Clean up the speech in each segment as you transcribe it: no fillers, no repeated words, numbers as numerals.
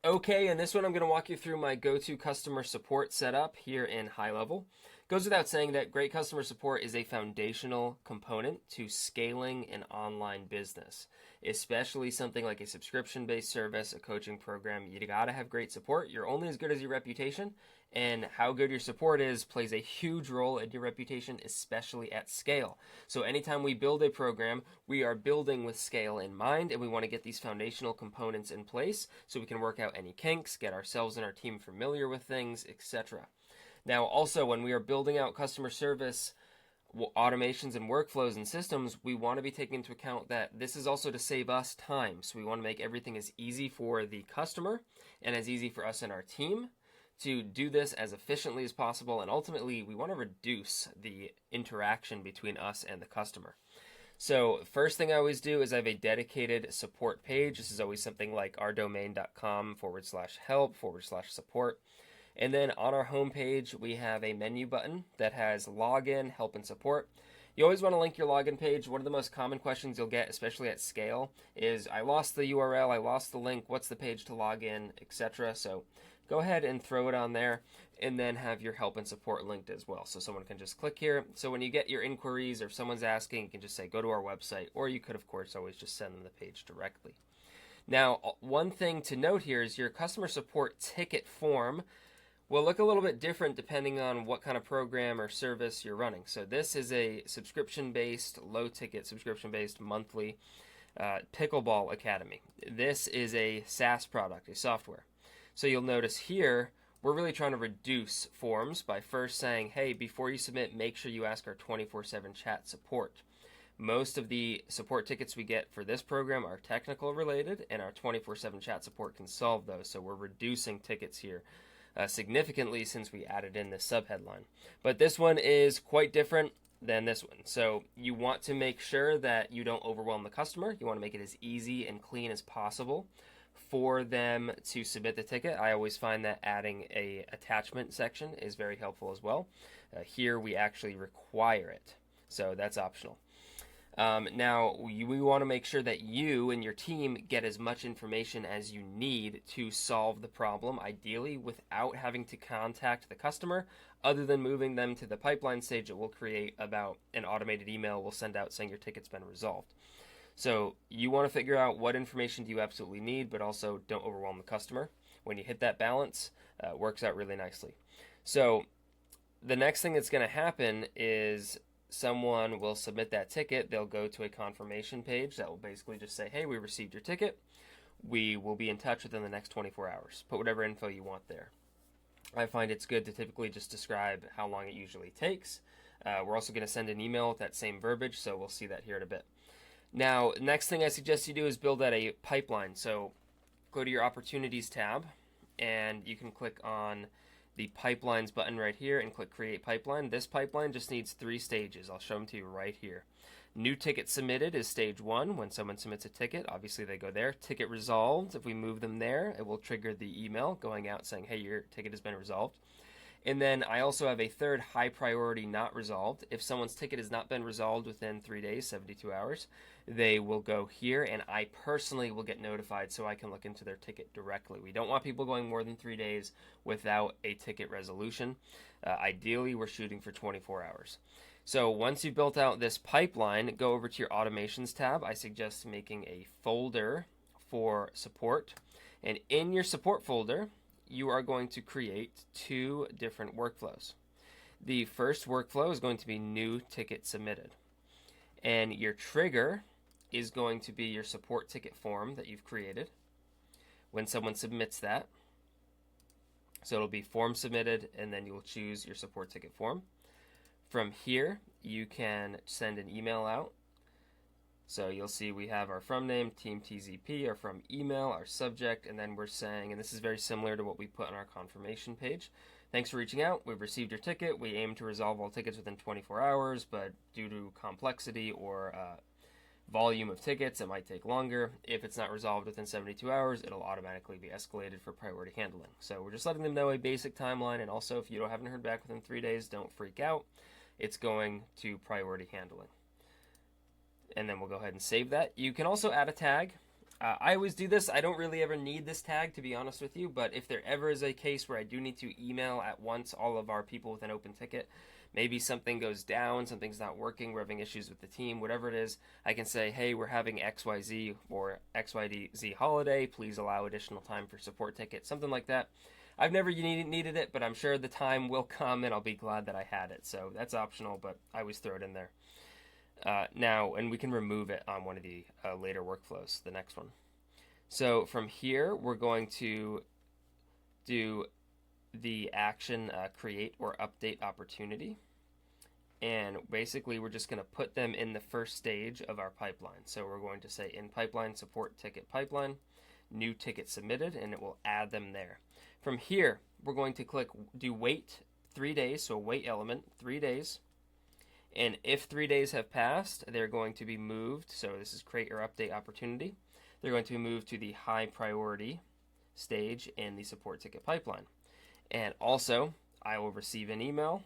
Okay, in this one, I'm going to walk you through my go-to customer support setup here in HighLevel. Goes without saying that great customer support is a foundational component to scaling an online business, especially something like a subscription-based service, a coaching program. You got to have great support. You're only as good as your reputation, and how good your support is plays a huge role in your reputation, especially at scale. So anytime we build a program, we are building with scale in mind, and we want to get these foundational components in place so we can work out any kinks, get ourselves and our team familiar with things, etc. Now, also, when we are building out customer service automations and workflows and systems, we want to be taking into account that this is also to save us time. So we want to make everything as easy for the customer and as easy for us and our team to do this as efficiently as possible. And ultimately, we want to reduce the interaction between us and the customer. So first thing I always do is I have a dedicated support page. This is always something like ourdomain.com/help/support. And then on our homepage, we have a menu button that has login, help, and support. You always want to link your login page. One of the most common questions you'll get, especially at scale, is I lost the URL, I lost the link, what's the page to log in, etc. So go ahead and throw it on there, and then have your help and support linked as well. So someone can just click here. So when you get your inquiries or if someone's asking, you can just say, go to our website, or you could, of course, always just send them the page directly. Now, one thing to note here is your customer support ticket form will look a little bit different depending on what kind of program or service you're running. So this is a subscription-based, low-ticket, subscription-based monthly Pickleball Academy. This is a SaaS product, a software. So you'll notice here, we're really trying to reduce forms by first saying, hey, before you submit, make sure you ask our 24/7 chat support. Most of the support tickets we get for this program are technical related, and our 24/7 chat support can solve those. So we're reducing tickets here significantly since we added in this subheadline. But this one is quite different than this one. So you want to make sure that you don't overwhelm the customer. You want to make it as easy and clean as possible for them to submit the ticket. I always find that adding a attachment section is very helpful as well. Here we actually require it, so that's optional. Now, we want to make sure that you and your team get as much information as you need to solve the problem, ideally without having to contact the customer, other than moving them to the pipeline stage that will create about an automated email we'll send out saying your ticket's been resolved. So you want to figure out what information do you absolutely need, but also don't overwhelm the customer. When you hit that balance, it works out really nicely. So the next thing that's going to happen is someone will submit that ticket. They'll go to a confirmation page that will basically just say, hey, we received your ticket. We will be in touch within the next 24 hours. Put whatever info you want there. I find it's good to typically just describe how long it usually takes. We're also going to send an email with that same verbiage, so we'll see that here in a bit. Now, next thing I suggest you do is build out a pipeline. So go to your Opportunities tab, and you can click on the Pipelines button right here and click Create Pipeline. This pipeline just needs 3 stages. I'll show them to you right here. New ticket submitted is stage 1. When someone submits a ticket, obviously they go there. Ticket resolved, if we move them there, it will trigger the email going out saying, hey, your ticket has been resolved. And then I also have a third high priority not resolved. If someone's ticket has not been resolved within 3 days, 72 hours, they will go here, and I personally will get notified so I can look into their ticket directly. We don't want people going more than 3 days without a ticket resolution. Ideally, we're shooting for 24 hours. So once you've built out this pipeline, go over to your Automations tab. I suggest making a folder for support. And in your support folder, you are going to create 2 different workflows. The first workflow is going to be new ticket submitted. And your trigger is going to be your support ticket form that you've created when someone submits that. So it'll be form submitted, and then you'll choose your support ticket form. From here, you can send an email out. So you'll see we have our from name, team TZP, our from email, our subject, and then we're saying, and this is very similar to what we put on our confirmation page. Thanks for reaching out. We've received your ticket. We aim to resolve all tickets within 24 hours, but due to complexity or volume of tickets, it might take longer. If it's not resolved within 72 hours, it'll automatically be escalated for priority handling. So we're just letting them know a basic timeline, and also if you haven't heard back within 3 days, don't freak out. It's going to priority handling. And then we'll go ahead and save that. You can also add a tag. I always do this. I don't really ever need this tag, to be honest with you, but if there ever is a case where I do need to email at once all of our people with an open ticket, maybe something goes down, something's not working, we're having issues with the team, whatever it is, I can say, hey, we're having XYZ or XYZ holiday, please allow additional time for support ticket, something like that. I've never needed it, but I'm sure the time will come and I'll be glad that I had it. So that's optional, but I always throw it in there. Now, and we can remove it on one of the later workflows, the next one. So from here, we're going to do the action create or update opportunity. And basically, we're just going to put them in the first stage of our pipeline. So we're going to say in pipeline support ticket pipeline, new ticket submitted, and it will add them there. From here, we're going to click do wait 3 days, so wait element, 3 days. And if 3 days have passed, they're going to be moved. So this is create or update opportunity. They're going to be moved to the high priority stage in the support ticket pipeline. And also, I will receive an email,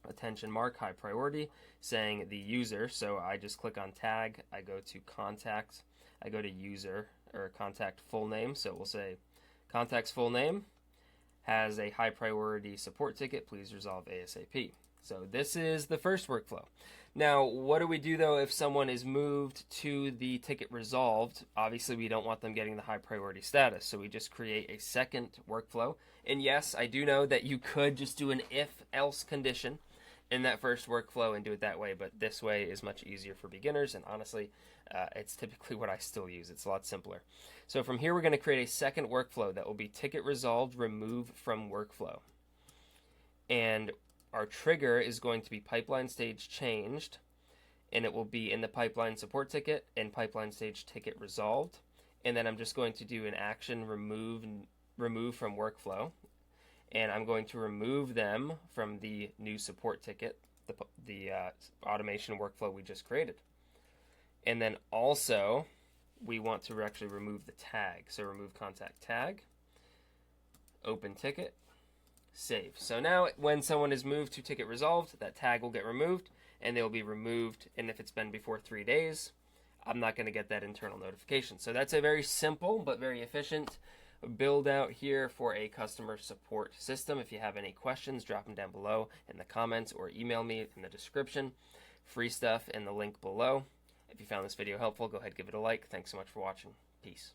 attention mark, high priority, saying the user. So I just click on tag. I go to contact. I go to user or contact full name. So we'll say contact's full name has a high priority support ticket. Please resolve ASAP. So this is the first workflow. Now, what do we do though if someone is moved to the ticket resolved? Obviously, we don't want them getting the high priority status, so we just create a second workflow. And yes, I do know that you could just do an if-else condition in that first workflow and do it that way, but this way is much easier for beginners, and honestly, it's typically what I still use. It's a lot simpler. So from here, we're going to create a second workflow that will be ticket resolved, remove from workflow. And our trigger is going to be pipeline stage changed, and it will be in the pipeline support ticket and pipeline stage ticket resolved. And then I'm just going to do an action remove from workflow, and I'm going to remove them from the new support ticket, the automation workflow we just created. And then also we want to actually remove the tag. So remove contact tag, open ticket, save. So now when someone is moved to ticket resolved, that tag will get removed and they will be removed. And if it's been before 3 days, I'm not going to get that internal notification. So that's a very simple but very efficient build out here for a customer support system. If you have any questions, drop them down below in the comments or email me in the description. Free stuff in the link below. If you found this video helpful, go ahead and give it a like. Thanks so much for watching. Peace.